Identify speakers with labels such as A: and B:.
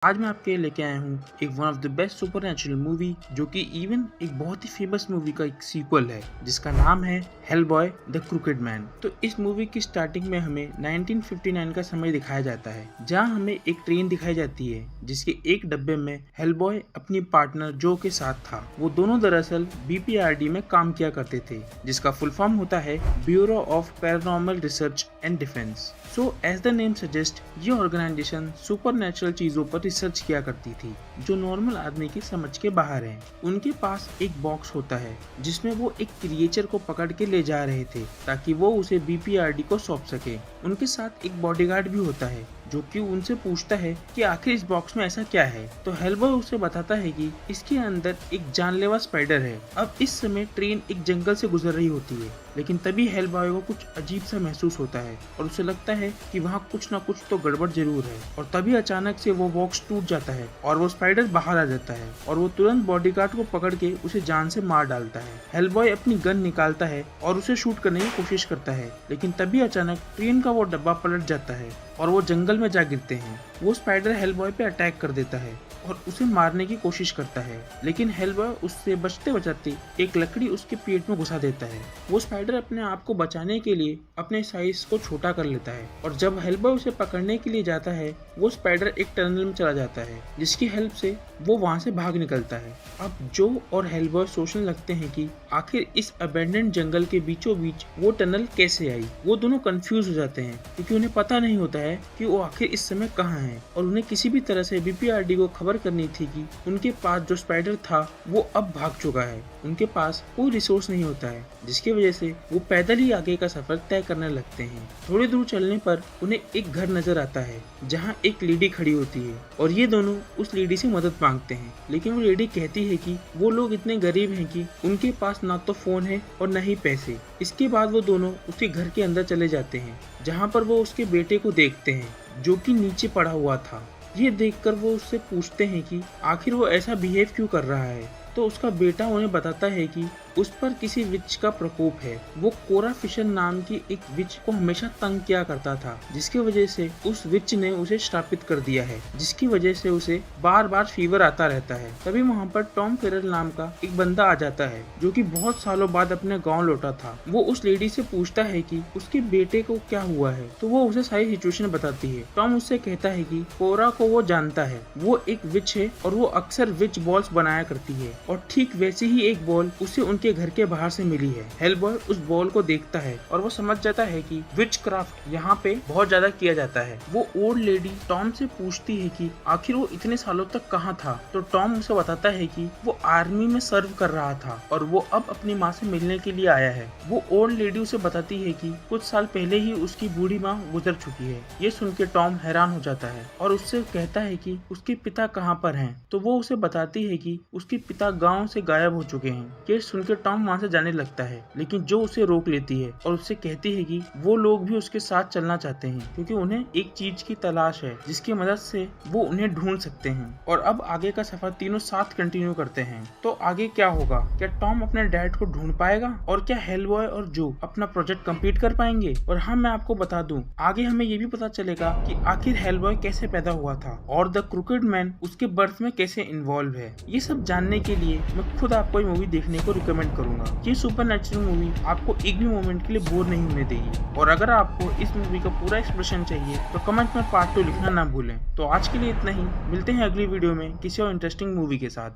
A: आज मैं आपके लिए लेके आया हूँ एक one of the best supernatural movie जो कि इवन एक बहुत ही फेमस मूवी का एक सीक्वल है जिसका नाम है हेलबॉय द क्रूकेड मैन। तो इस मूवी की स्टार्टिंग में हमें 1959 का समय दिखाया जाता है जहाँ हमें एक ट्रेन दिखाई जाती है जिसके एक डब्बे में हेलबॉय अपनी पार्टनर जो के साथ था। वो दोनों दरअसल BPRD में काम किया करते थे जिसका फुल फॉर्म होता है bureau of paranormal research and defence. So as the name suggest ये ऑर्गेनाइजेशन सुपरनैचुरल चीजों पर रिसर्च किया करती थी जो नॉर्मल आदमी की समझ के बाहर है। उनके पास एक बॉक्स होता है जिसमें वो एक क्रिएचर को पकड़ के ले जा रहे थे ताकि वो उसे BPRD को सौंप सके। उनके साथ एक बॉडीगार्ड भी होता है जो कि उनसे पूछता है कि आखिर इस बॉक्स में ऐसा क्या है। तो हेलबॉय उसे बताता है कि इसके अंदर एक जानलेवा स्पाइडर है। अब इस समय ट्रेन एक जंगल से गुजर रही होती है लेकिन तभी हेलबॉय को कुछ अजीब सा महसूस होता है और उसे लगता है कि वहाँ कुछ ना कुछ तो गड़बड़ जरूर है। और तभी अचानक से वो बॉक्स टूट जाता है और वो स्पाइडर बाहर आ जाता है और वो तुरंत बॉडीगार्ड को पकड़ के उसे जान से मार डालता है। हेलबॉय अपनी गन निकालता है और उसे शूट करने की कोशिश करता है लेकिन तभी अचानक ट्रेन का वो डब्बा पलट जाता है और वो जंगल में जा गिरते हैं। वो स्पाइडर हेलबॉय पे अटैक कर देता है और उसे मारने की कोशिश करता है लेकिन हेलबॉय उससे बचते बचाते एक लकड़ी उसके पेट में घुसा देता है। वो स्पाइडर अपने आप को बचाने के लिए अपने साइज को छोटा कर लेता है और जब हेलबॉय उसे पकड़ने के लिए जाता है वो स्पाइडर एक टनल में चला जाता है जिसकी हेल्प से वो वहां से भाग निकलता है। अब जो और हेलबॉय सोचने लगते हैं कि आखिर इस अबेंडेंड जंगल के बीचों बीच वो टनल कैसे आई। वो दोनों कंफ्यूज हो जाते हैं क्योंकि उन्हें पता नहीं होता है कि वो आखिर इस समय कहाँ हैं और उन्हें किसी भी तरह से BPRD को खबर करनी थी कि उनके पास जो स्पाइडर था वो अब भाग चुका है। उनके पास कोई रिसोर्स नहीं होता है जिसकी वजह से वो पैदल ही आगे का सफर तय करने लगते हैं। थोड़ी दूर चलने पर उन्हें एक घर नजर आता है जहाँ एक लेडी खड़ी होती है और ये दोनों उस लेडी से मदद मांगते हैं लेकिन वो लेडी कहती है कि वो लोग इतने गरीब हैं कि उनके पास ना तो फोन है और न ही पैसे। इसके बाद वो दोनों उसके घर के अंदर चले जाते हैं जहाँ पर वो उसके बेटे को देखते हैं जो कि नीचे पड़ा हुआ था। ये देखकर वो उससे पूछते हैं कि आखिर वो ऐसा बिहेव क्यों कर रहा है। तो उसका बेटा उन्हें बताता है कि उस पर किसी विच का प्रकोप है। वो कोरा फिशर नाम की एक विच को हमेशा तंग किया करता था जिसकी वजह से उस विच ने उसे श्रापित कर दिया है जिसकी वजह से उसे बार बार फीवर आता रहता है। तभी वहाँ पर टॉम फेरल नाम का एक बंदा आ जाता है जो कि बहुत सालों बाद अपने गाँव लौटा था। वो उस लेडी से पूछता है कि उसके बेटे को क्या हुआ है तो वो उसे सारी सिचुएशन बताती है। टॉम उससे कहता है कि कोरा को वो जानता है, वो एक विच है और वो अक्सर विच बॉल्स बनाया करती है और ठीक वैसे ही एक बॉल उसे उनके घर के बाहर से मिली है। हेलबॉय उस बॉल को देखता है और वो समझ जाता है कि विच क्राफ्ट यहाँ पे बहुत ज्यादा किया जाता है। वो ओल्ड लेडी टॉम से पूछती है कि आखिर वो इतने सालों तक कहाँ था। तो टॉम उसे बताता है कि वो आर्मी में सर्व कर रहा था और वो अब अपनी माँ से मिलने के लिए आया है। वो ओल्ड लेडी उसे बताती है कि कुछ साल पहले ही उसकी बूढ़ी माँ गुजर चुकी है। ये सुन के टॉम हैरान हो जाता है और उससे कहता है कि उसके पिता कहाँ पर हैं। तो वो उसे बताती है कि उसके पिता गाँव से गायब हो चुके हैं। ये सुन के टॉम वहाँ से जाने लगता है लेकिन जो उसे रोक लेती है और उससे कहती है कि वो लोग भी उसके साथ चलना चाहते हैं क्योंकि उन्हें एक चीज की तलाश है जिसकी मदद से वो उन्हें ढूंढ सकते हैं। और अब आगे का सफर तीनों साथ कंटिन्यू करते हैं। तो आगे क्या होगा? क्या टॉम अपने डैड को ढूंढ पाएगा और क्या हेलबॉय और जो अपना प्रोजेक्ट कंप्लीट कर पाएंगे? और हाँ, मैं आपको बता दूं आगे हमें ये भी पता चलेगा कि आखिर हेलबॉय कैसे पैदा हुआ था और द क्रूकेड मैन उसके बर्थ में कैसे इन्वॉल्व है। ये सब जानने के लिए मैं खुद आपको ये मूवी देखने को रिकमेंड करूंगा। ये सुपरनैचुरल मूवी आपको एक भी मोमेंट के लिए बोर नहीं होने देगी। और अगर आपको इस मूवी का पूरा एक्सप्रेशन चाहिए तो कमेंट में पार्ट 2 लिखना ना भूलें। तो आज के लिए इतना ही, मिलते हैं अगली वीडियो में किसी और इंटरेस्टिंग मूवी के साथ।